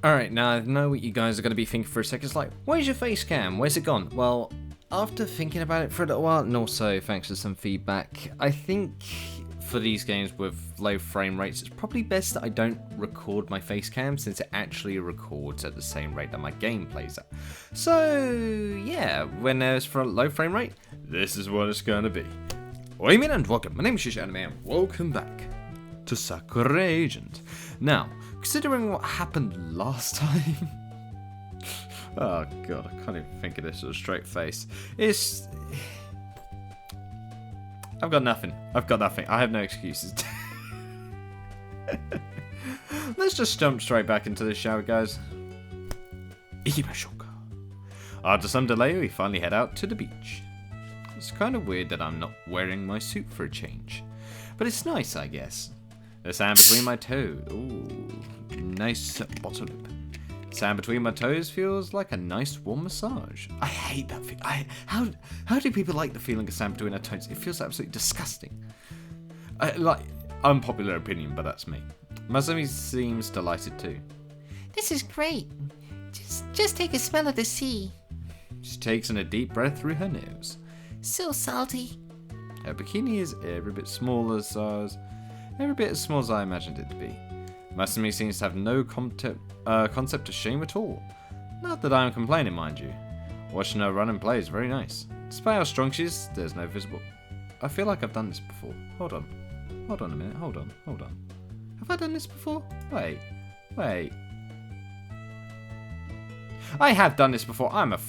Alright, now I know what you guys are going to be thinking for a second. It's like, where's your face cam? Where's it gone? Well, after thinking about it for a little while, and also thanks to some feedback, I think for these games with low frame rates, it's probably best that I don't record my face cam since it actually records at the same rate that my game plays at. So, yeah, when there's for a low frame rate, this is what it's going to be. Welcome and welcome. My name is Yuusha and welcome back to Sakura Agent. Now, considering what happened last time, oh god, I can't even think of this with a straight face. I've got nothing. I have no excuses. Let's just jump straight back into the shower, guys. After some delay, we finally head out to the beach. It's kind of weird that I'm not wearing my suit for a change, but it's nice, I guess. The sand between my toes. Ooh, nice bottom lip. Sand between my toes feels like a nice warm massage. I hate that feeling. How do people like the feeling of sand between their toes? It feels absolutely disgusting. Unpopular opinion, but that's me. Masumi seems delighted too. This is great. Just take a smell of the sea. She takes in a deep breath through her nose. So salty. Her bikini is every bit smaller every bit as small as I imagined it to be. Masumi seems to have no concept of shame at all. Not that I'm complaining, mind you. Watching her run and play is very nice. Despite how strong she is, there's no visible... I feel like I've done this before. Hold on a minute. Hold on. Have I done this before? Wait. I have done this before. I'm a...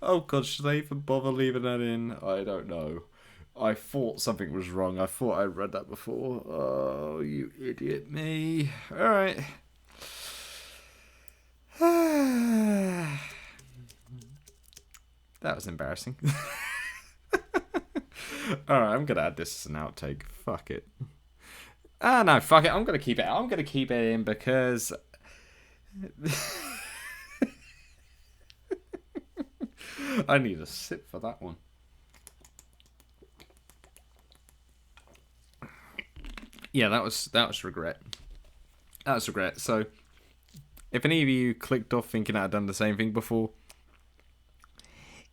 Oh god, should I even bother leaving that in? I don't know. I thought something was wrong. I thought I'd read that before. Oh, you idiot me. Alright. That was embarrassing. Alright, I'm gonna add this as an outtake. Fuck it. No, fuck it. I'm gonna keep it in because... I need a sip for that one. Yeah, that was regret. That was regret. So, if any of you clicked off thinking I'd done the same thing before,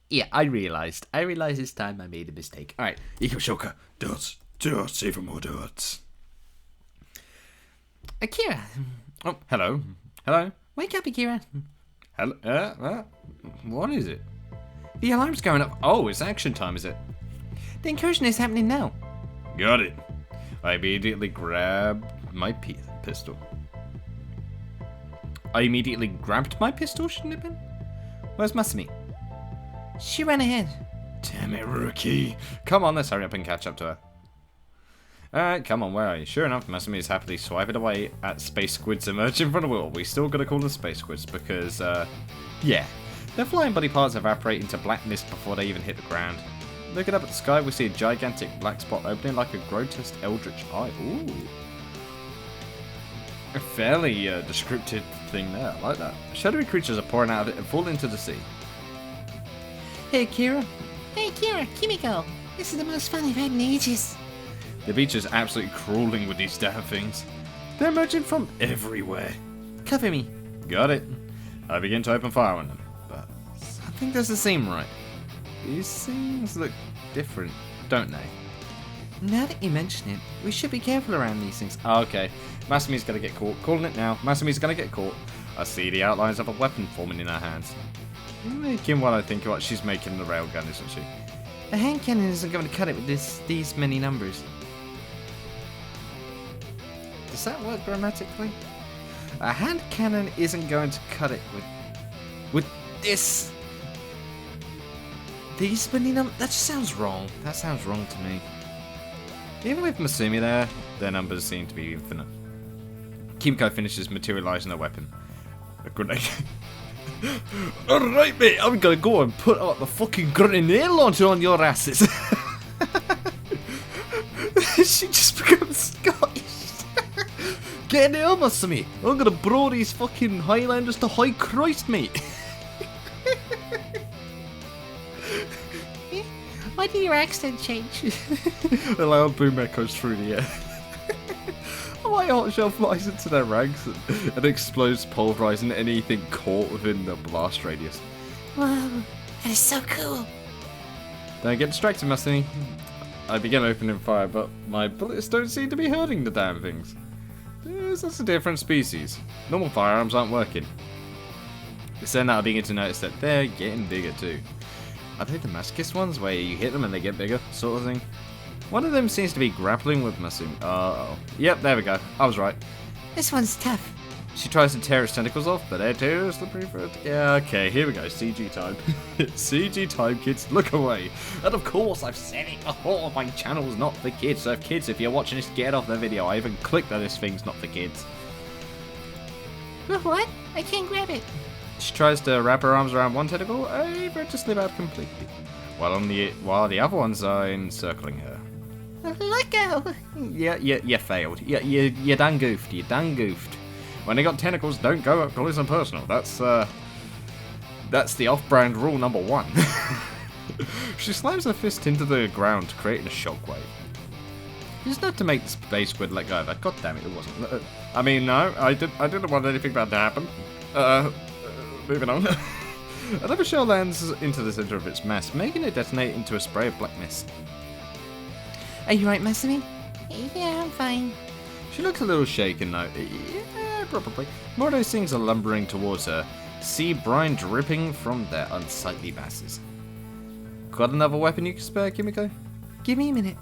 yeah, I realised this time I made a mistake. Alright, Yuusha, dots, even more dots. Akira. Oh, hello. Wake up, Akira. Hello. What is it? The alarm's going up. Oh, it's action time, is it? The incursion is happening now. Got it. I immediately grabbed my pistol. I immediately grabbed my pistol, shouldn't it have been? Where's Masumi? She ran ahead. Damn it, rookie. Come on, let's hurry up and catch up to her. Alright, come on, where are you? Sure enough, Masumi is happily swiping away at space squids emerging from the wall. We still gotta call them space squids because, yeah. Their flying body parts evaporate into black mist before they even hit the ground. Looking up at the sky, we see a gigantic black spot opening like a grotesque eldritch eye. Ooh. A fairly descriptive thing there, I like that. Shadowy creatures are pouring out of it and fall into the sea. Hey, Akira. Hey, Akira, Kimiko. This is the most fun I've had in ages. The beach is absolutely crawling with these damn things. They're emerging from everywhere. Cover me. Got it. I begin to open fire on them. I think doesn't seem right. These things look different, don't they? Now that you mention it, we should be careful around these things. Oh, okay. Masumi's gonna get caught. Calling it now. Masumi's gonna get caught. I see the outlines of a weapon forming in her hands. Making what I think what she's making the railgun, isn't she? A hand cannon isn't going to cut it with these many numbers. Does that work grammatically? A hand cannon isn't going to cut it with this. These many numbers? That just sounds wrong. That sounds wrong to me. Even with Masumi there, their numbers seem to be infinite. Kimiko finishes materialising her weapon. A grenade. Alright, mate, I'm gonna go and put out the fucking grenade launcher on your asses. She just becomes Scottish. Get there, Masumi! I'm gonna blow these fucking Highlanders to high Christ, mate! Why did your accent change? A loud boom echoes through the air. A white hot shell flies into their ranks and explodes, pulverizing anything caught within the blast radius. Wow, that is so cool. Don't get distracted, Masumi. I begin opening fire, but my bullets don't seem to be hurting the damn things. That's a different species. Normal firearms aren't working. It's then that I begin to notice that they're getting bigger too. Are they the masochist ones where you hit them and they get bigger, sort of thing? One of them seems to be grappling with Masumi. Uh-oh. Yep, there we go. I was right. This one's tough. She tries to tear its tentacles off, but they're too slippery for it. Yeah, okay, here we go. CG time. CG time, kids. Look away. And of course, I've said it before. My channel's not for kids. So kids, if you're watching this, get off the video. I even clicked that this thing's not for kids. What? I can't grab it. She tries to wrap her arms around one tentacle, only for it to slip out completely, while the other ones are encircling her. Let go. Yeah, you failed. You done goofed. You done goofed. When they got tentacles, don't go up close and personal. That's the off-brand rule number 1. She slams her fist into the ground, creating a shockwave. It's not to make the space squid let go of her. God damn it, it wasn't. I mean, no, I didn't want anything bad to happen. Moving on. Another shell lands into the center of its mass, making it detonate into a spray of black mist. Are you right, Masumi? Yeah, I'm fine. She looks a little shaken though. Yeah, probably. More of those things are lumbering towards her. See brine dripping from their unsightly masses. Got another weapon you can spare, Kimiko? Give me a minute.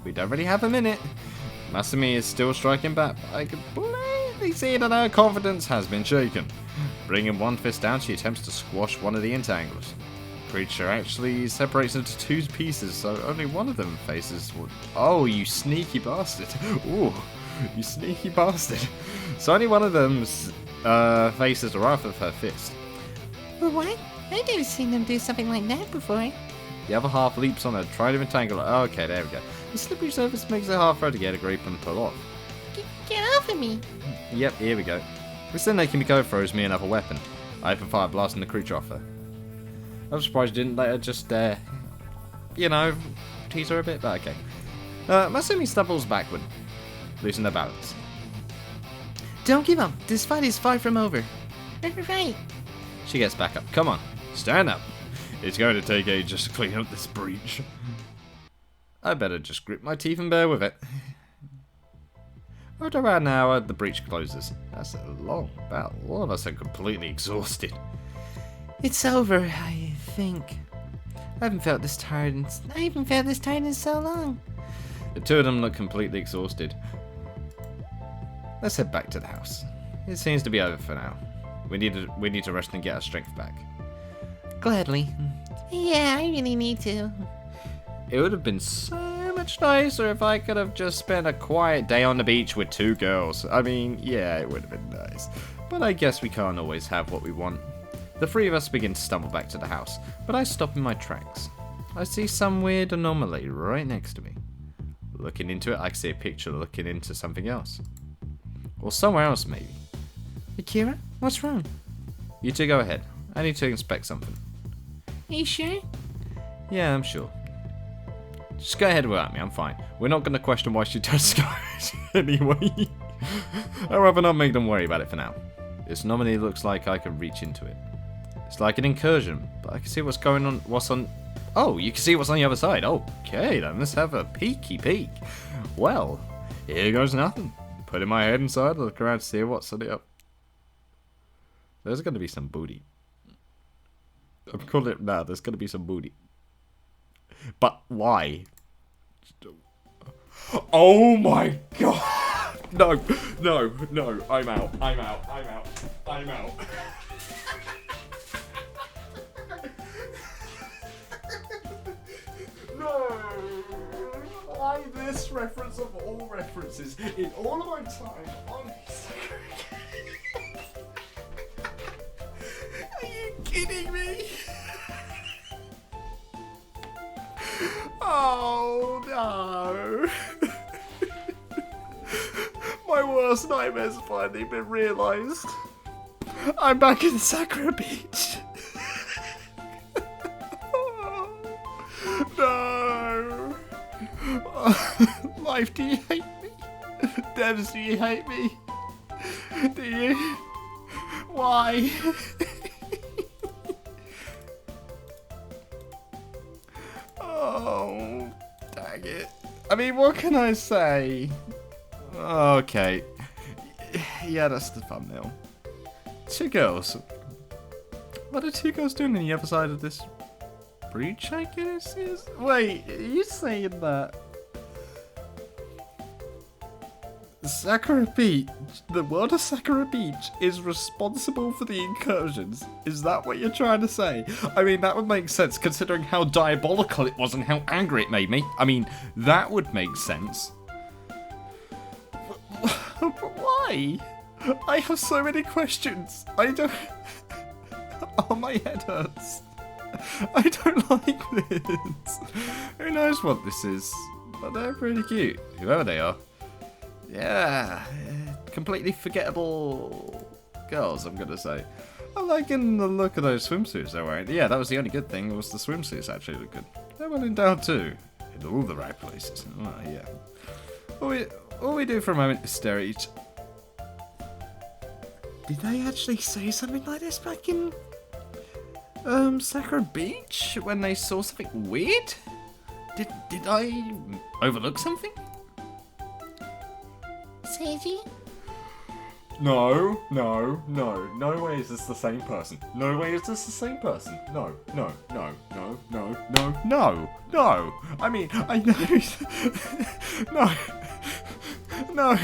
We don't really have a minute. Masumi is still striking back, but I can plainly see that her confidence has been shaken. Bringing one fist down, she attempts to squash one of the entanglers. Creature actually separates into 2 pieces, so only one of them faces. Oh, you sneaky bastard! Ooh, you sneaky bastard! So only one of them's faces are off of her fist. Well, what? I've never seen them do something like that before. The other half leaps on her, trying to entangle her. Okay, there we go. The slippery surface makes it hard for her to get a grip and pull off. Get off of me! Yep, here we go. This then Kimiko throws me another weapon. I open fire, blasting the creature off her. I'm surprised you didn't let her just, tease her a bit, but okay. Masumi stumbles backward, losing her balance. Don't give up. This fight is far from over. Right. She gets back up. Come on, stand up. It's going to take ages to clean up this breach. I better just grit my teeth and bear with it. After about an hour, the breach closes. That's a long battle. All of us are completely exhausted. It's over, I think. I haven't felt this tired in so long. The 2 of them look completely exhausted. Let's head back to the house. It seems to be over for now. We need to rest and get our strength back. Gladly. Yeah, I really need to. It would have been so much nicer if I could have just spent a quiet day on the beach with 2 girls. I mean, yeah, it would have been nice. But I guess we can't always have what we want. The 3 of us begin to stumble back to the house, but I stop in my tracks. I see some weird anomaly right next to me. Looking into it, I see a picture looking into something else. Or somewhere else, maybe. Akira, what's wrong? You 2 go ahead. I need to inspect something. Are you sure? Yeah, I'm sure. Just go ahead without me, I'm fine. We're not going to question why she touched skies anyway. I'd rather not make them worry about it for now. This anomaly looks like I can reach into it. It's like an incursion, but I can see what's going on. Oh, you can see what's on the other side. Okay, then let's have a peeky peek. Well, here goes nothing. Putting my head inside, look around to see what's on it up. There's going to be some booty. I'm calling it now. There's going to be some booty. But why? Oh my god! No. I'm out. No! Why this reference of all references in all of my time on Sakura? Are you kidding me? Oh no! My worst worst nightmares have finally been realised. I'm back in Sakura Beach. No. Life, do you hate me? Devs, do you hate me? Do you? Why? Oh, dang it. I mean, what can I say? Okay. Yeah, that's the thumbnail. 2 girls. What are 2 girls doing on the other side of this breach, I guess? Wait, are you saying that Sakura Beach, the world of Sakura Beach, is responsible for the incursions? Is that what you're trying to say? I mean, that would make sense considering how diabolical it was and how angry it made me. I mean, that would make sense. But why? I have so many questions. I don't... Oh, my head hurts. I don't like this. Who knows what this is? But they're pretty cute, whoever they are. Yeah, completely forgettable girls, I'm gonna say. I'm liking the look of those swimsuits they're wearing. Yeah, that was the only good thing, was the swimsuits actually look good. They're well endowed too, in all the right places. Oh, yeah. All we do for a moment is stare at each... Did they actually say something like this back in Sakura Beach when they saw something weird? Did I overlook something? Seiji? No way is this the same person. No way is this the same person. No. I mean, I know. No,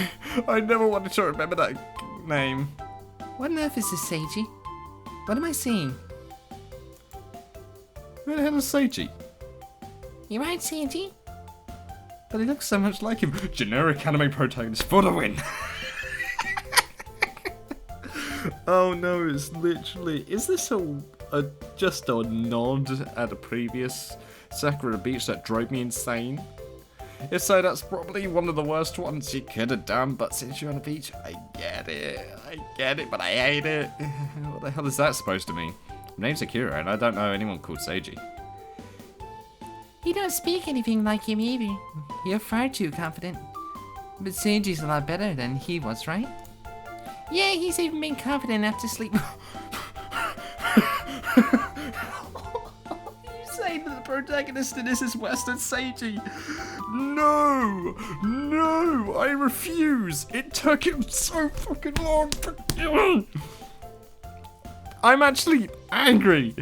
I never wanted to remember that name. What on earth is this, Seiji? What am I seeing? Who the hell is Seiji? You right, Seiji? But he looks so much like him. Generic anime protagonist for the win. Oh no, it's literally... Is this just a nod at a previous Sakura Beach that drove me insane? If so, that's probably one of the worst ones you could have done, but since you're on the beach, I get it, but I hate it. What the hell is that supposed to mean? My name's Sakura, and I don't know anyone called Seiji. You don't speak anything like him either. You're far too confident. But Seiji's a lot better than he was, right? Yeah, he's even been confident enough to sleep. You say that the protagonist in this is Western Seiji. No, I refuse. It took him so fucking long. I'm actually angry.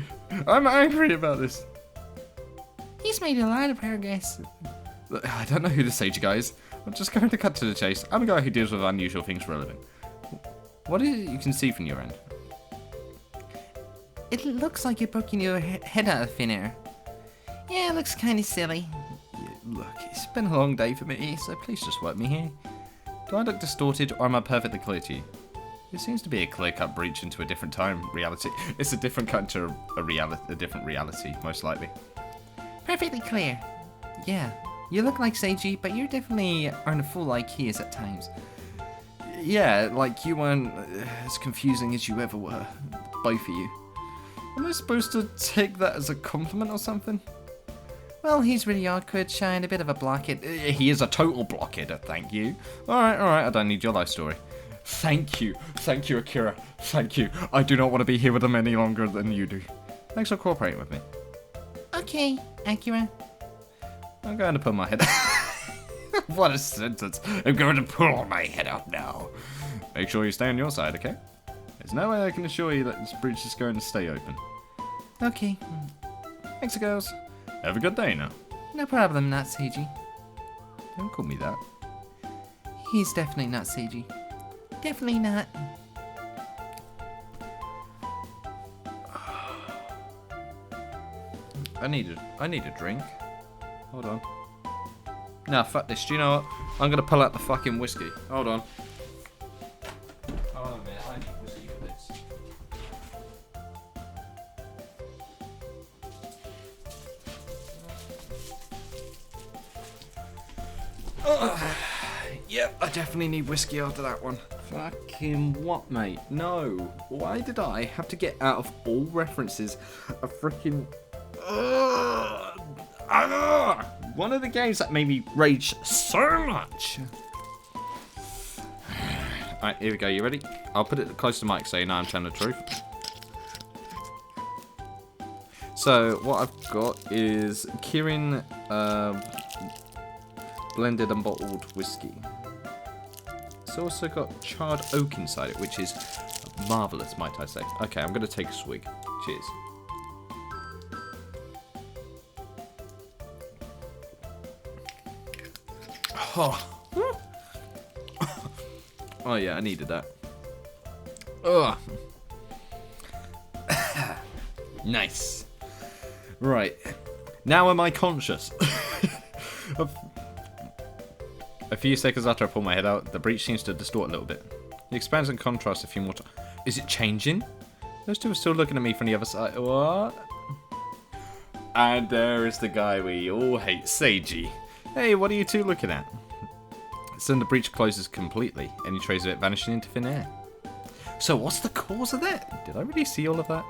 I'm angry about this. He's made a lot of progress. I don't know who this Seiji guy is. I'm just going to cut to the chase. I'm a guy who deals with unusual things for a living. What is it you can see from your end? It looks like you're poking your head out of thin air. Yeah, it looks kind of silly. Yeah, look, it's been a long day for me, so please just work me here. Do I look distorted, or am I perfectly clear to you? It seems to be a clear-cut breach into a different time reality. It's a different cut to a different reality, most likely. Perfectly clear. Yeah, you look like Seiji, but you definitely aren't a fool like he is at times. Yeah, like you weren't as confusing as you ever were. Both of you. Am I supposed to take that as a compliment or something? Well, he's really awkward, shy, and a bit of a blockhead. He is a total blockhead, thank you. Alright, I don't need your life story. Thank you, Akira. Thank you. I do not want to be here with them any longer than you do. Thanks for cooperating with me. Okay, Akira. I'm going to put my head What a sentence. I'm going to pull my head out now. Make sure you stay on your side, okay? There's no way I can assure you that this bridge is going to stay open. Okay. Thanks, girls. Have a good day now. No problem, not Seiji. Don't call me that. He's definitely not Seiji. Definitely not. I need a drink. Hold on. Nah, fuck this. Do you know what? I'm gonna pull out the fucking whiskey. Hold on. Hold on a minute. I need whiskey for this. Yep, I definitely need whiskey after that one. Fucking what, mate? No. Why did I have to get out of all references a freaking... one of the games that made me rage so much. Alright, here we go. You ready? I'll put it close to the mic so you know I'm telling the truth. So, what I've got is Kirin blended and bottled whiskey. It's also got charred oak inside it, which is marvellous, might I say. Okay, I'm going to take a swig. Cheers. Oh. Oh yeah, I needed that. Ugh. Nice. Right. Now am I conscious? A few seconds after I pull my head out, the breach seems to distort a little bit. It expands and contrasts a few more times. Is it changing? Those two are still looking at me from the other side. What? And there is the guy we all hate, Seiji. Hey, what are you two looking at? Soon the breach closes completely. Any trace of it vanishing into thin air. So what's the cause of that? Did I really see all of that?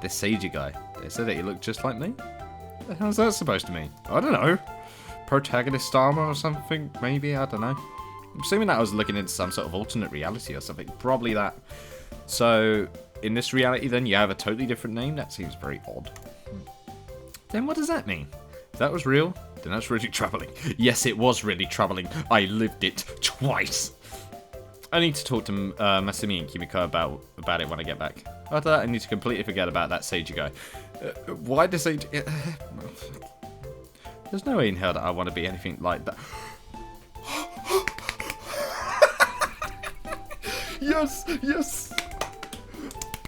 This Seiji guy. They said that he looked just like me? What the hell's that supposed to mean? I don't know. Protagonist armor or something? Maybe? I don't know. I'm assuming that I was looking into some sort of alternate reality or something. Probably that. So, in this reality then, you have a totally different name? That seems very odd. Then what does that mean? If that was real, then that's really troubling. Yes, it was really troubling. I lived it twice. I need to talk to Masumi and Kimiko about it when I get back. After that, I need to completely forget about that Seiji guy. Why does Seiji... There's no way in hell that I want to be anything like that. Yes, yes.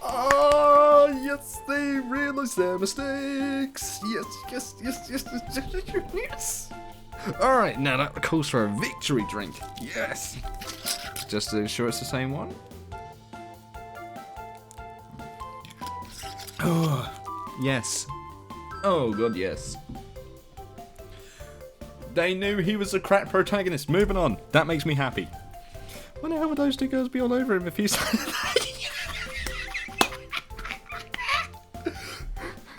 Ah, yes, they realize their mistakes. Yes, yes, yes, yes, yes, yes, yes. All right, now that calls for a victory drink. Yes. Just to ensure it's the same one. Oh, yes. Oh, God, yes. They knew he was a crap protagonist. Moving on. That makes me happy. Wonder how would those two girls be all over him if he's...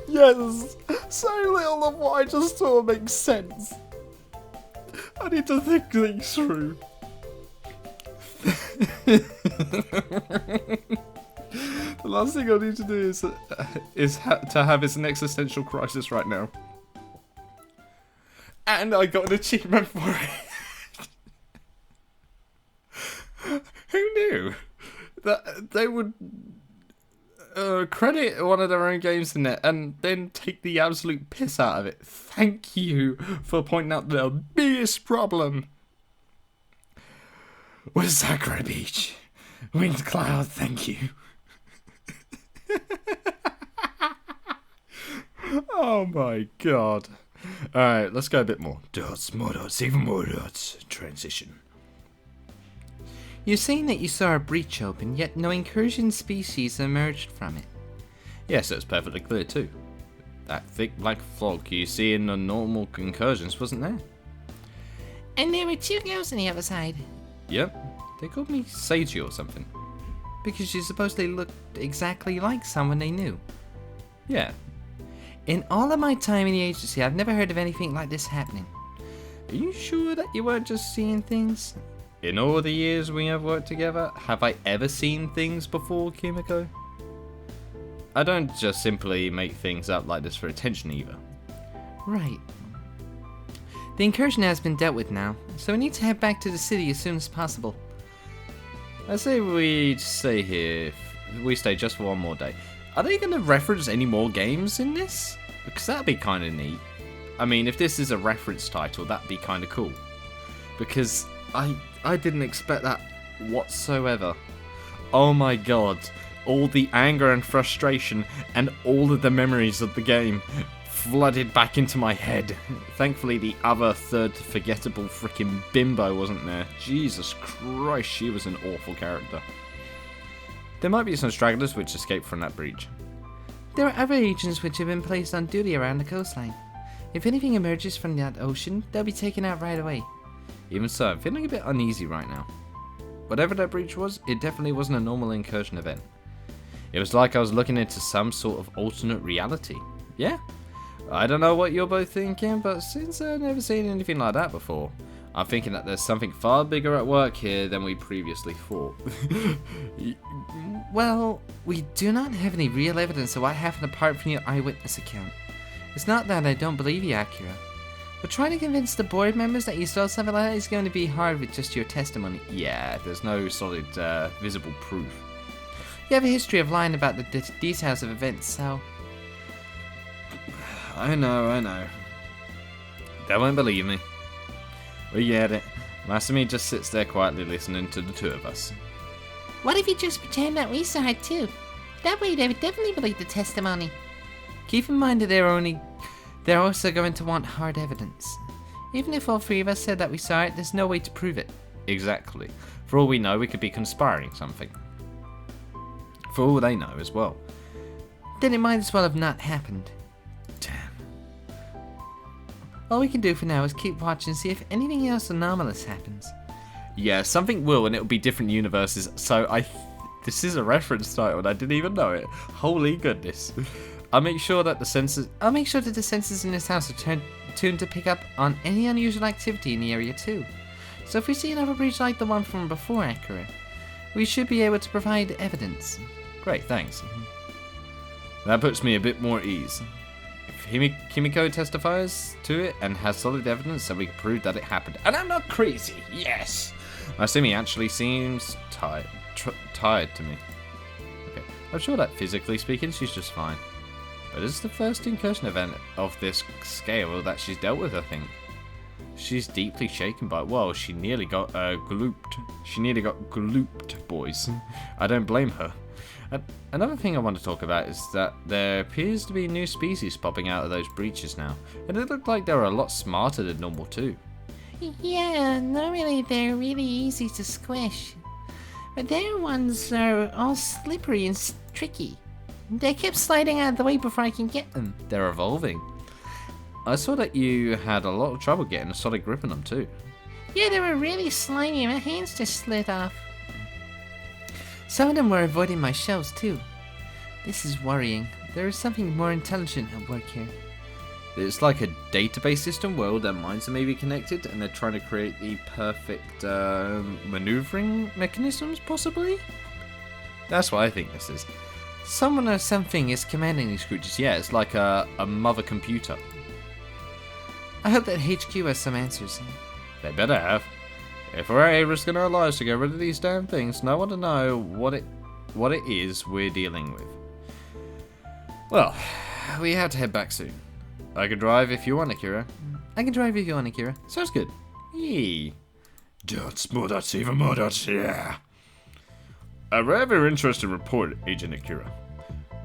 Yes. So little of what I just saw makes sense. I need to think things through. The last thing I need to do is to have his an existential crisis right now. And I got an achievement for it. Who knew that they would credit one of their own games in it and then take the absolute piss out of it? Thank you for pointing out the biggest problem with Sakura Beach. Winged Cloud, thank you. Oh my god. Alright, let's go a bit more. Dots, more dots, even more dots. Transition. You're saying that you saw a breach open, yet no incursion species emerged from it. Yes, that's perfectly clear too. That thick black fog you see in the normal incursions wasn't there. And there were two girls on the other side. Yep. They called me Seiji or something. Because you suppose they looked exactly like someone they knew. Yeah. In all of my time in the agency, I've never heard of anything like this happening. Are you sure that you weren't just seeing things? In all the years we have worked together, have I ever seen things before, Kimiko? I don't just simply make things up like this for attention either. Right. The incursion has been dealt with now, so we need to head back to the city as soon as possible. I say we stay here. We stay just for one more day. Are they going to reference any more games in this? Because that'd be kind of neat. I mean, if this is a reference title, that'd be kind of cool. Because I didn't expect that whatsoever. Oh my god. All the anger and frustration and all of the memories of the game flooded back into my head. Thankfully, the other third forgettable freaking bimbo wasn't there. Jesus Christ, she was an awful character. There might be some stragglers which escaped from that breach. There are other agents which have been placed on duty around the coastline. If anything emerges from that ocean, they'll be taken out right away. Even so, I'm feeling a bit uneasy right now. Whatever that breach was, it definitely wasn't a normal incursion event. It was like I was looking into some sort of alternate reality. Yeah? I don't know what you're both thinking, but since I've never seen anything like that before, I'm thinking that there's something far bigger at work here than we previously thought. Well, we do not have any real evidence of what happened apart from your eyewitness account. It's not that I don't believe you, Akira. But trying to convince the board members that you stole something like that is going to be hard with just your testimony. Yeah, there's no solid, visible proof. You have a history of lying about the details of events, so... I know. They won't believe me. We get it. Masumi just sits there quietly listening to the two of us. What if you just pretend that we saw it too? That way they would definitely believe the testimony. Keep in mind that they're also going to want hard evidence. Even if all three of us said that we saw it, there's no way to prove it. Exactly. For all we know, we could be conspiring something. For all they know as well. Then it might as well have not happened. Damn. All we can do for now is keep watching and see if anything else anomalous happens. Yeah, something will, and it'll be different universes. So this is a reference title, and I didn't even know it. Holy goodness. I'll make sure that the sensors in this house are tuned to pick up on any unusual activity in the area too. So if we see another breach like the one from before, Akira, we should be able to provide evidence. Great, thanks. That puts me a bit more at ease. If Kimiko testifies to it and has solid evidence, then we can prove that it happened. And I'm not crazy, yes! Masumi actually seems tired to me. Okay, I'm sure that physically speaking, she's just fine. But it's the first incursion event of this scale that she's dealt with, I think. She's deeply shaken by it. Well, she nearly got glooped. She nearly got glooped, boys. I don't blame her. Another thing I want to talk about is that there appears to be new species popping out of those breaches now. And they look like they're a lot smarter than normal too. Yeah, normally they're really easy to squish. But their ones are all slippery and tricky. They kept sliding out of the way before I can get them. They're evolving. I saw that you had a lot of trouble getting a solid grip on them too. Yeah, they were really slimy. My hands just slid off. Some of them were avoiding my shells too. This is worrying. There is something more intelligent at work here. It's like a database system where all their minds are maybe connected and they're trying to create the perfect maneuvering mechanisms, possibly? That's what I think this is. Someone or something is commanding these creatures. Yeah, it's like a mother computer. I hope that HQ has some answers. They better have. If we're risking our lives to get rid of these damn things, no one to know what it is we're dealing with. Well, we have to head back soon. I can drive if you want, Akira. I can drive if you want, Akira. Sounds good. Yee. That's even more, yeah. A rather interesting report, Agent Akira.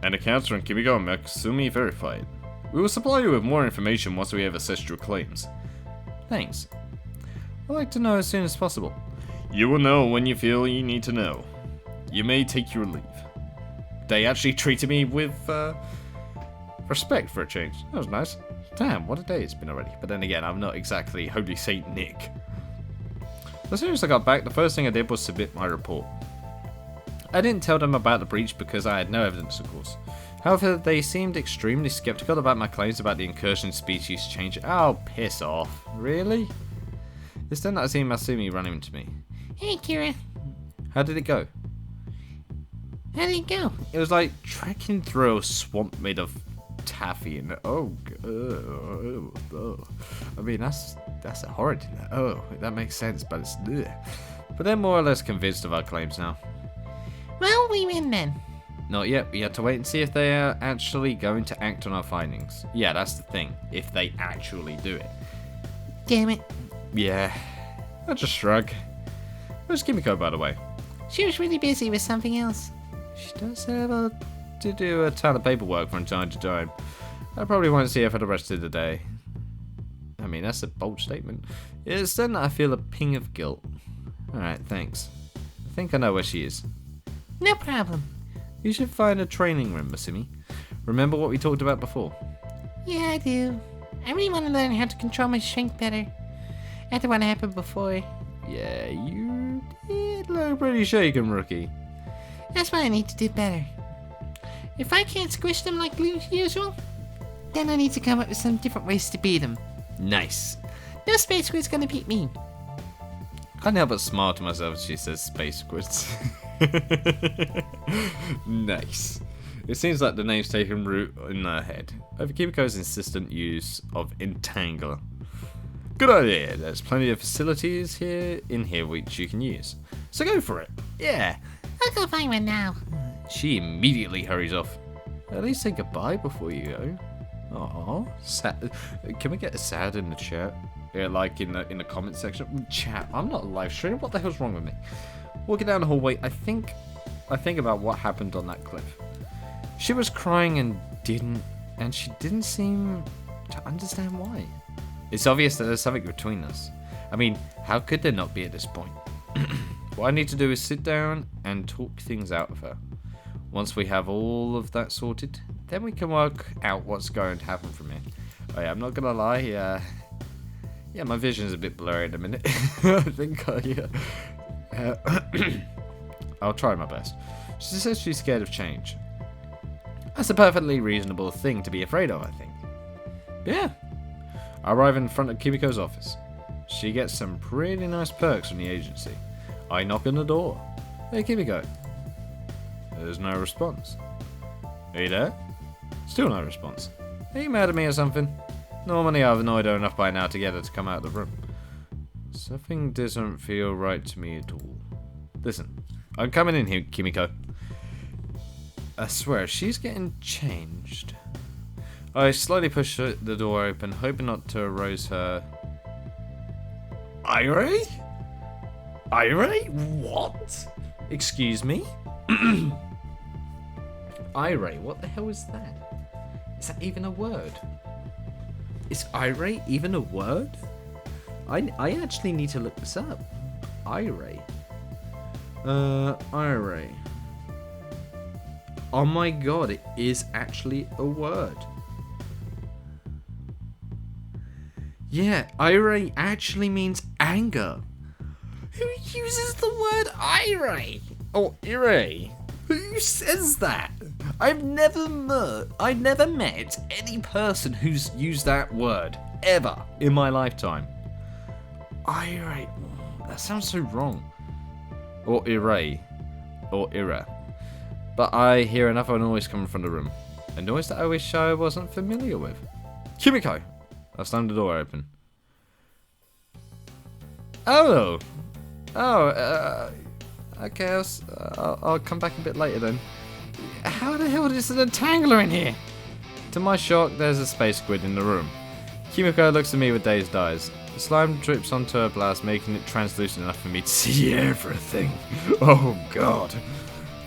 And accounts from Kimiko and Masumi verified. We will supply you with more information once we have assessed your claims. Thanks. I'd like to know as soon as possible. You will know when you feel you need to know. You may take your leave. They actually treated me with respect for a change. That was nice. Damn, what a day it's been already. But then again, I'm not exactly Holy Saint Nick. As soon as I got back, the first thing I did was submit my report. I didn't tell them about the breach because I had no evidence, of course. However, they seemed extremely skeptical about my claims about the incursion species change. Oh, piss off. Really? It's then that I seen Masumi running into me. Hey, Kira. How did it go? How did it go? It was like trekking through a swamp made of taffy and I mean, that's a horrid. Oh, that makes sense, but it's ugh. But they're more or less convinced of our claims now. Well, we win then. Not yet. We have to wait and see if they are actually going to act on our findings. Yeah, that's the thing. If they actually do it. Damn it. Yeah. I'll just shrug. Where's Kimiko, by the way? She was really busy with something else. She does have to do a ton of paperwork from time to time. I probably won't see her for the rest of the day. I mean, that's a bold statement. It's then that I feel a ping of guilt. Alright, thanks. I think I know where she is. No problem. You should find a training room, Masumi. Remember what we talked about before? Yeah, I do. I really want to learn how to control my strength better. After what happened before. Yeah, you did look pretty shaken, rookie. That's why I need to do better. If I can't squish them like usual, then I need to come up with some different ways to beat them. Nice. No Space Squid's gonna beat me. Can't help but smile to myself as she says space squids. Nice. It seems like the name's taken root in her head over Kimiko's insistent use of entangler. Good idea. There's plenty of facilities in here which you can use. So go for it. Yeah. I'll go find one now. She immediately hurries off. At least say goodbye before you go. Aww. Sad. Can we get a sad in the chat? Yeah, like in the comment section. Chat. I'm not live streaming. What the hell's wrong with me? Walking down the hallway, I think about what happened on that cliff. She was crying and she didn't seem to understand why. It's obvious that there's something between us. I mean, how could there not be at this point? What I need to do is sit down and talk things out with her. Once we have all of that sorted, then we can work out what's going to happen from here. Oh yeah, I'm not gonna lie, yeah, my vision's a bit blurry in a minute. I think I'll try my best. She says she's scared of change. That's a perfectly reasonable thing to be afraid of, I think. Yeah. I arrive in front of Kimiko's office. She gets some pretty nice perks from the agency. I knock on the door. Hey, Kimiko. There's no response. Are you there? Still no response. Are you mad at me or something? Normally I've annoyed her enough by now to get her to come out of the room. Something doesn't feel right to me at all. Listen, I'm coming in here, Kimiko. I swear, she's getting changed. I slowly push the door open, hoping not to arouse her. Irie? Irie? What? Excuse me? Irie, what the hell is that? Is that even a word? Is Irie even a word? I actually need to look this up. Irie. Irie. Oh my god, it is actually a word. Yeah, irate actually means anger. Who uses the word irate? Or irate? Who says that? I've never met any person who's used that word ever in my lifetime. Irate. That sounds so wrong. Or irate. Or ira. But I hear another noise coming from the room. A noise that I wish I wasn't familiar with. Kimiko! I slammed the door open. Oh! Okay, I'll come back a bit later then. How the hell is an entangler in here? To my shock, there's a space squid in the room. Kimiko looks at me with dazed eyes. The slime drips onto her blouse, making it translucent enough for me to see everything. Oh god.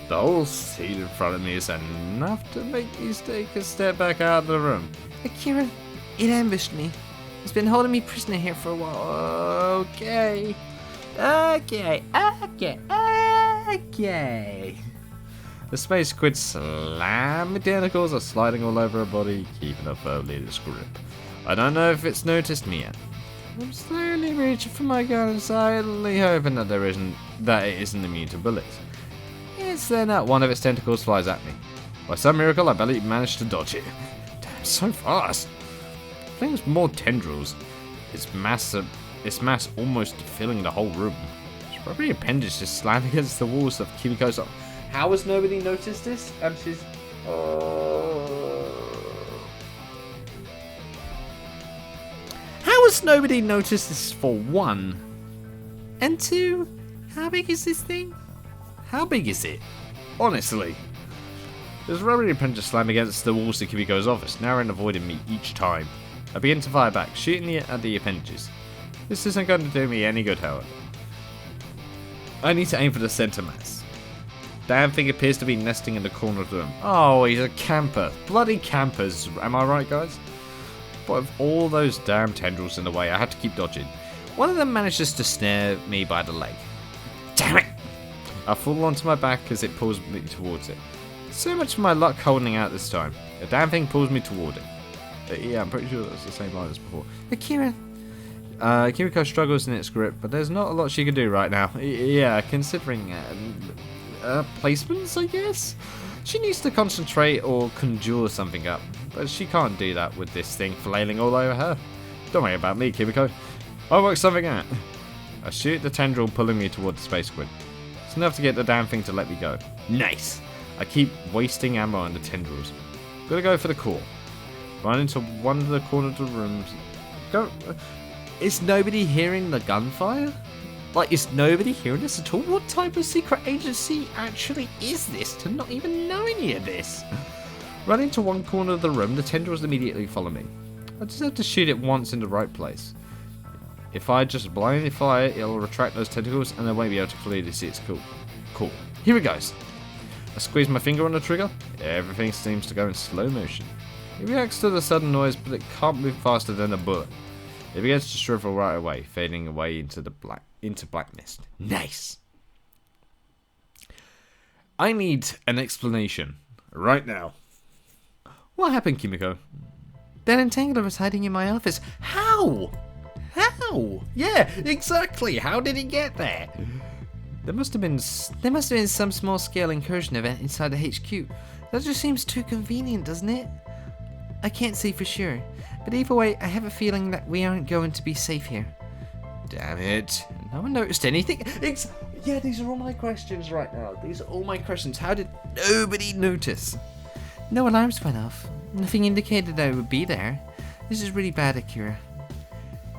The whole scene in front of me is enough to make me take a step back out of the room. Akira, it ambushed me. It's been holding me prisoner here for a while. Okay. The space squid's slam tentacles are sliding all over her body, keeping her firmly in its grip. I don't know if it's noticed me yet. I'm slowly reaching for my gun and silently hoping that it isn't immune to bullets. It's then that one of its tentacles flies at me. By some miracle, I barely managed to dodge it. Damn, so fast. The thing's more tendrils. Its mass almost filling the whole room. It's probably appendage just slammed against the walls of Kimiko's. How has nobody noticed this? And she's. How has nobody noticed this for one? And two, how big is this thing? How big is it? Honestly. There's a rubbery appendage slam against the walls of Kimiko's office, narrowing and avoiding me each time. I begin to fire back, shooting it at the appendages. This isn't going to do me any good, however. I need to aim for the center mass. Damn thing appears to be nesting in the corner of the room. Oh, he's a camper. Bloody campers. Am I right, guys? But with all those damn tendrils in the way, I had to keep dodging. One of them manages to snare me by the leg. Damn it! I fall onto my back as it pulls me towards it. So much for my luck holding out this time. The damn thing pulls me toward it. Yeah, I'm pretty sure that's the same line as before. Akira, Kimiko struggles in its grip, but there's not a lot she can do right now. Yeah, considering placements, I guess? She needs to concentrate or conjure something up, but she can't do that with this thing flailing all over her. Don't worry about me, Kimiko. I'll work something out. I shoot the tendril pulling me towards the space squid. It's enough to get the damn thing to let me go. Nice! I keep wasting ammo on the tendrils. Gotta go for the core. Run into one of the corners of the rooms. Go. Is nobody hearing the gunfire? Like, is nobody hearing this at all? What type of secret agency actually is this to not even know any of this? Run into one corner of the room, the tendrils immediately follow me. I just have to shoot it once in the right place. If I just blindly fire, it'll retract those tentacles and I won't be able to clearly see its cool. Here it goes. I squeeze my finger on the trigger. Everything seems to go in slow motion. It reacts to the sudden noise, but it can't move faster than a bullet. It begins to shrivel right away, fading away into black mist. Nice. I need an explanation right now. What happened, Kimiko? That entangler was hiding in my office. How? How? Yeah, exactly. How did he get there? There must have been some small-scale incursion event inside the HQ. That just seems too convenient, doesn't it? I can't say for sure, but either way, I have a feeling that we aren't going to be safe here. Damn it. No one noticed anything. Yeah, these are all my questions right now. These are all my questions. How did nobody notice? No alarms went off. Nothing indicated I would be there. This is really bad, Akira.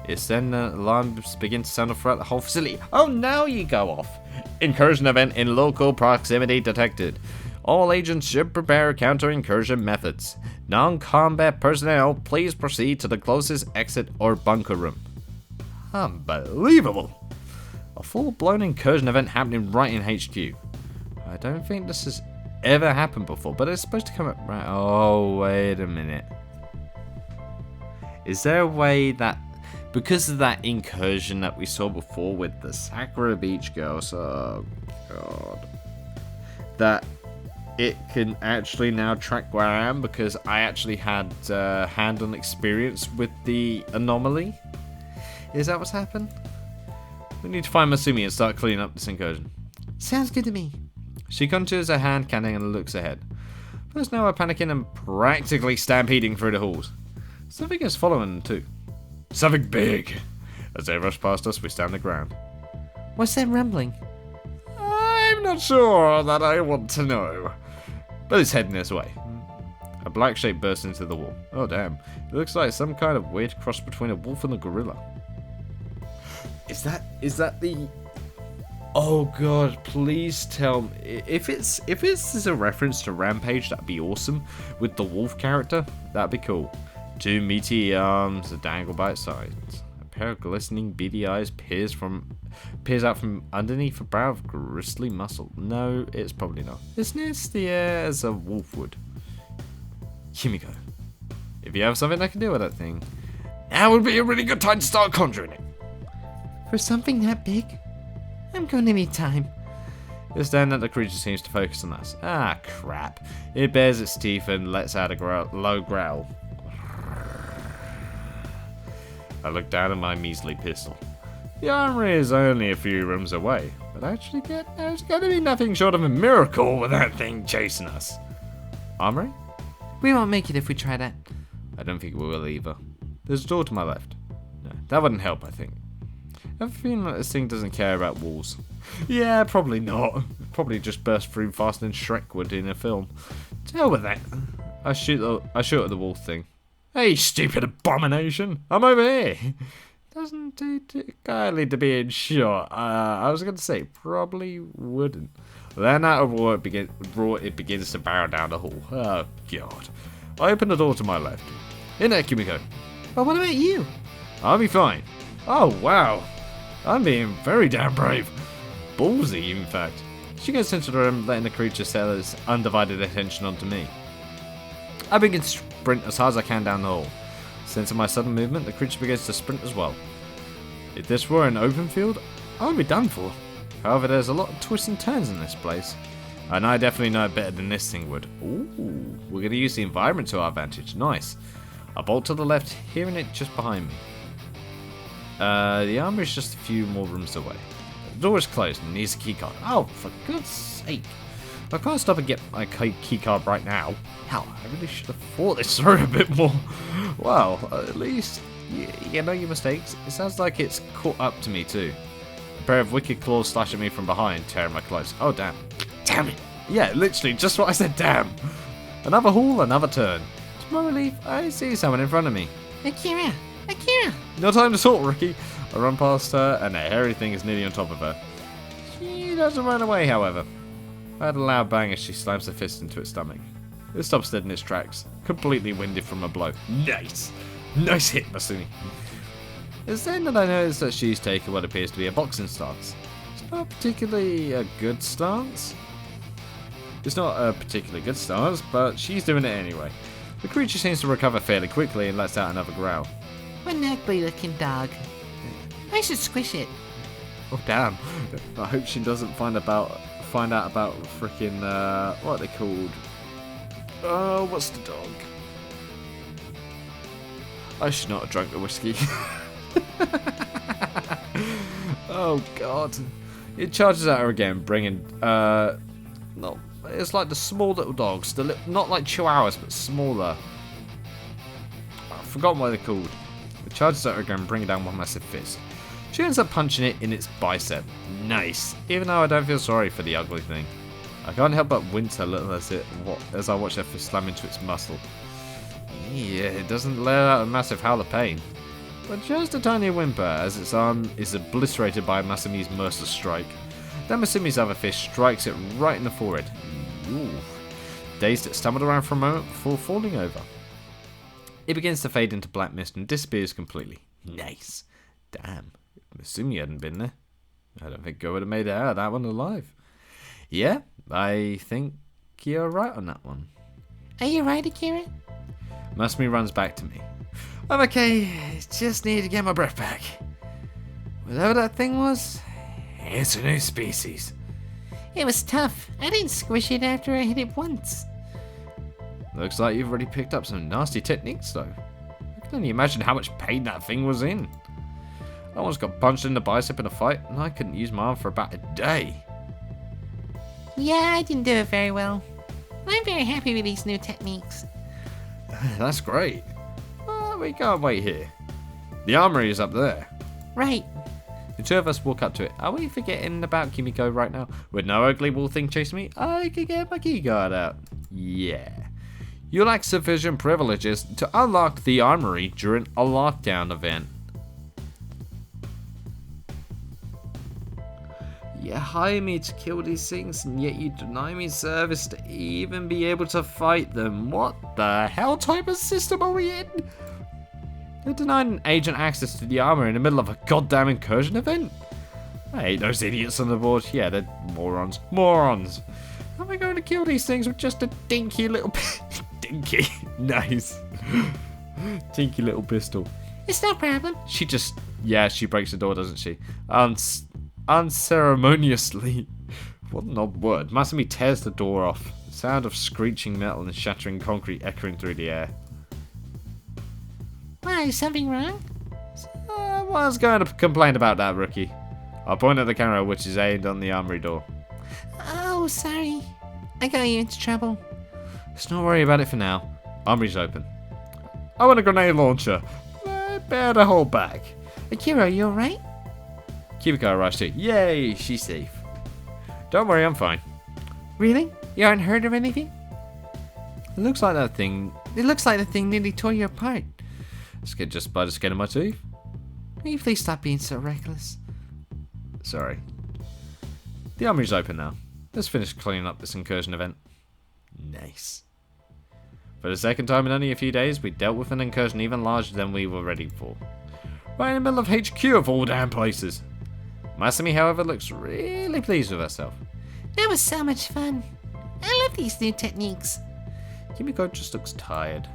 It's then the alarms begin to sound throughout the whole facility. Oh, now you go off. Incursion event in local proximity detected. All agents should prepare counter-incursion methods. Non-combat personnel, please proceed to the closest exit or bunker room. Unbelievable. A full-blown incursion event happening right in HQ. I don't think this has ever happened before, but it's supposed to come up right. Oh, wait a minute. Is there a way that, because of that incursion that we saw before with the Sakura Beach girls, oh god, that it can actually now track where I am because I actually had hand-on experience with the anomaly? Is that what's happened? We need to find Masumi and start cleaning up this incursion. Sounds good to me. She contours her hand cannon and looks ahead. First now we're panicking and practically stampeding through the halls. Something is following them too. Something big. As they rush past us, we stand the ground. What's that rumbling? I'm not sure that I want to know. But it's heading this way. A black shape bursts into the wall. Oh damn. It looks like some kind of weird cross between a wolf and a gorilla. Is that the... Oh god, please tell me. If it's a reference to Rampage, that'd be awesome. With the wolf character, that'd be cool. Two meaty arms, a dangle by its sides. A pair of glistening beady eyes peers out from underneath a brow of gristly muscle. No, it's probably not. It's nasty as a wolf would. Kimiko, if you have something I can do with that thing, now would be a really good time to start conjuring it. For something that big? I'm going any time. It's then that the creature seems to focus on us. Ah, crap. It bares its teeth and lets out a low growl. I look down at my measly pistol. The armory is only a few rooms away, but actually there's going to be nothing short of a miracle with that thing chasing us. Armory? We won't make it if we try that. I don't think we will either. There's a door to my left. No, that wouldn't help, I think. I have a feeling that this thing doesn't care about walls. Yeah, probably not. Probably just burst through faster than Shrek would in a film. To hell with that. I shoot at the wolf thing. Hey, stupid abomination! I'm over here! Doesn't it kindly to being shot? I was going to say, probably wouldn't. Then out of war, it begins to barrel down the hall. Oh, God. I open the door to my left. In there, Kimiko. But what about you? I'll be fine. Oh, wow. I'm being very damn brave. Ballsy, in fact. She gets into the room, letting the creature set its undivided attention onto me. I begin to sprint as hard as I can down the hall. Sensing my sudden movement, the creature begins to sprint as well. If this were an open field, I would be done for. However, there's a lot of twists and turns in this place. And I definitely know it better than this thing would. Ooh, we're going to use the environment to our advantage. Nice. I bolt to the left, hearing it just behind me. The armory is just a few more rooms away. The door is closed and needs a keycard. Oh, for God's sake. I can't stop and get my keycard right now. Hell, I really should have thought this through a bit more. Well, at least you know your mistakes. It sounds like it's caught up to me too. A pair of wicked claws slash at me from behind, tearing my clothes. Oh, damn. Damn it. Yeah, literally, just what I said, damn. Another haul, another turn. To my relief, I see someone in front of me. Akira! Akira! No time to talk, Ricky. I run past her, and a hairy thing is nearly on top of her. She doesn't run away, however. I had a loud bang as she slams her fist into its stomach. It stops dead in its tracks, completely winded from a blow. Nice! Nice hit, Masumi. It's then that I notice that she's taken what appears to be a boxing stance. It's not particularly a good stance. It's not a particularly good stance, but she's doing it anyway. The creature seems to recover fairly quickly and lets out another growl. What an ugly looking dog. I should squish it. Oh damn! I hope she doesn't find out about freaking what are they called? Oh, what's the dog? I should not have drunk the whiskey. Oh god! It charges at her again, bringing no, it's like the small little dogs, not like chihuahuas, but smaller. I've forgotten what they're called. It charges at her again, bringing down one massive fist. She ends up punching it in its bicep. Nice. Even though I don't feel sorry for the ugly thing. I can't help but wince a little as I watch her fist slam into its muscle. Yeah, it doesn't let out a massive howl of pain. But just a tiny whimper as its arm is obliterated by Masumi's merciless strike. Then Masumi's other fist strikes it right in the forehead. Ooh. Dazed, it stumbled around for a moment before falling over. It begins to fade into black mist and disappears completely. Nice. Damn. Masumi hadn't been there. I don't think I would have made it out of that one alive. Yeah, I think you're right on that one. Are you right, Akira? Masumi runs back to me. I'm okay, just need to get my breath back. Whatever that thing was, it's a new species. It was tough. I didn't squish it after I hit it once. Looks like you've already picked up some nasty techniques though. I can only imagine how much pain that thing was in. I once got punched in the bicep in a fight and I couldn't use my arm for about a day. Yeah, I didn't do it very well. I'm very happy with these new techniques. That's great. We can't wait here. The armory is up there. Right. The two of us walk up to it. Are we forgetting about Kimiko right now? With no ugly wall thing chasing me, I could get my keycard out. Yeah. You lack sufficient privileges to unlock the armory during a lockdown event. You hire me to kill these things, and yet you deny me service to even be able to fight them. What the hell type of system are we in? They denied an agent access to the armor in the middle of a goddamn incursion event? I hate those idiots on the board. Yeah, they're morons. Morons! How am I going to kill these things with just a dinky little... dinky? Nice. Dinky little pistol. It's no problem. She just... yeah, she breaks the door, doesn't she? Unceremoniously. What an odd word. Masumi tears the door off. The sound of screeching metal and shattering concrete echoing through the air. Why, is something wrong? I was going to complain about that, rookie. I'll point at the camera, which is aimed on the armory door. Oh, sorry. I got you into trouble. Let's not worry about it for now. Armory's open. I want a grenade launcher. Better hold back. Akira, you alright? Kimiko arrives too. Yay, she's safe. Don't worry, I'm fine. Really? You aren't hurt or anything? It looks like that thing... It looks like the thing nearly tore you apart. Scared just by the skin of my tooth. Will you please stop being so reckless? Sorry. The armory's open now. Let's finish cleaning up this incursion event. Nice. For the second time in only a few days, we dealt with an incursion even larger than we were ready for. Right in the middle of HQ of all damn places. Masumi, however, looks really pleased with herself. That was so much fun. I love these new techniques. Kimiko just looks tired.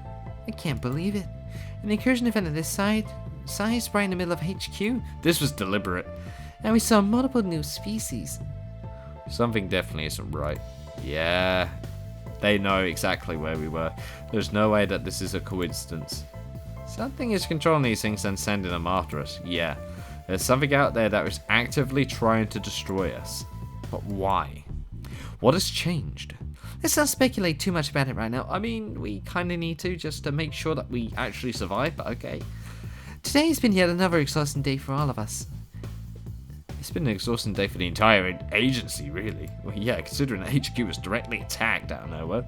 I can't believe it. An incursion event of this size right in the middle of HQ. This was deliberate. And we saw multiple new species. Something definitely isn't right. Yeah, they know exactly where we were. There's no way that this is a coincidence. Something is controlling these things and sending them after us. Yeah, there's something out there that is actively trying to destroy us. But why? What has changed? Let's not speculate too much about it right now. I mean, we kind of need to just to make sure that we actually survive, but okay. Today's been yet another exhausting day for all of us. It's been an exhausting day for the entire agency, really. Well, yeah, considering HQ was directly attacked out of nowhere.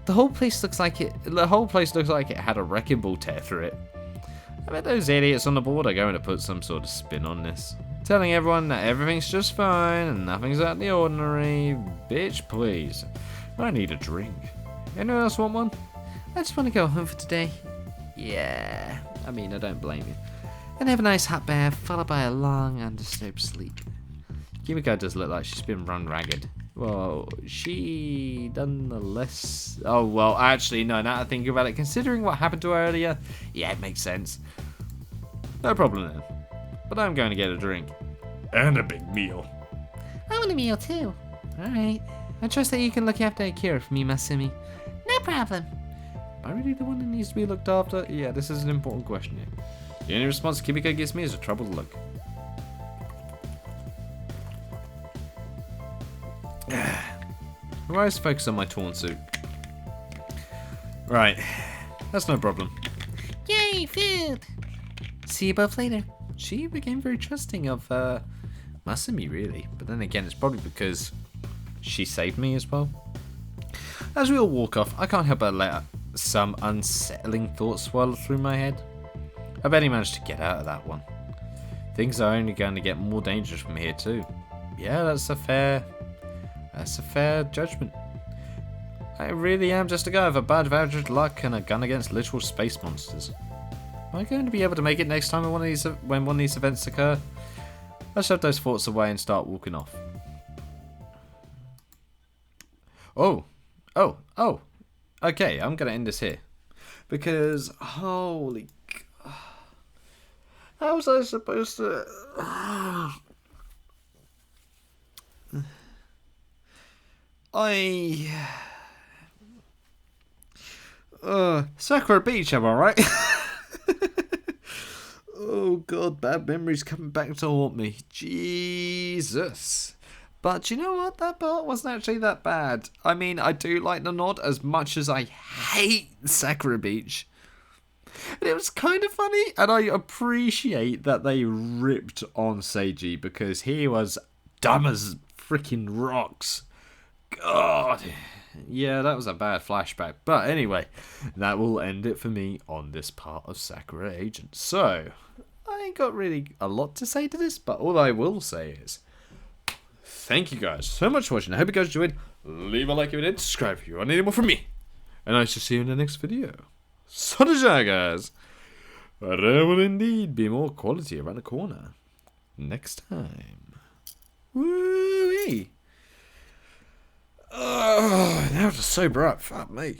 The whole place looks like it had a wrecking ball tear through it. I bet those idiots on the board are going to put some sort of spin on this. Telling everyone that everything's just fine and nothing's out of the ordinary. Bitch, please. I need a drink. Anyone else want one? I just want to go home for today. Yeah, I mean, I don't blame you. And have a nice hot bath, followed by a long, undisturbed sleep. Kimiko does look like she's been run ragged. Well, she done the less... Oh, well, actually, no, now I think about it, considering what happened to her earlier, yeah, it makes sense. No problem then. But I'm going to get a drink. And a big meal. I want a meal too. Alright. I trust that you can look after Akira for me, Masumi. No problem. Am I really the one that needs to be looked after? Yeah, this is an important question here. The only response Kimiko gives me is a troubled look. Alright, let's focus on my torn suit. Right, that's no problem. Yay, food! See you both later. She became very trusting of Masumi, really. But then again, it's probably because she saved me as well. As we all walk off, I can't help but let some unsettling thoughts swirl through my head. I bet he managed to get out of that one. Things are only going to get more dangerous from here too. Yeah, that's a fair judgment. I really am just a guy with a bad average luck and a gun against literal space monsters. Am I going to be able to make it next time when one of these events occur? I shove those thoughts away and start walking off. Oh. Okay, I'm going to end this here. Because, holy... How was I supposed to... Sakura Beach, am I right? Oh god, bad memories coming back to haunt me. Jesus. But you know what? That part wasn't actually that bad. I mean, I do like the nod as much as I hate Sakura Beach. And it was kind of funny, and I appreciate that they ripped on Seiji because he was dumb as freaking rocks. God. Yeah, that was a bad flashback. But anyway, that will end it for me on this part of Sakura Agent. So, I ain't got really a lot to say to this, but all I will say is, thank you guys so much for watching. I hope you guys enjoyed. Leave a like if you did, subscribe if you want any more from me. And I shall see you in the next video. So guys, there will indeed be more quality around the corner next time. Woo-wee! Oh, now to sober up. Fuck me.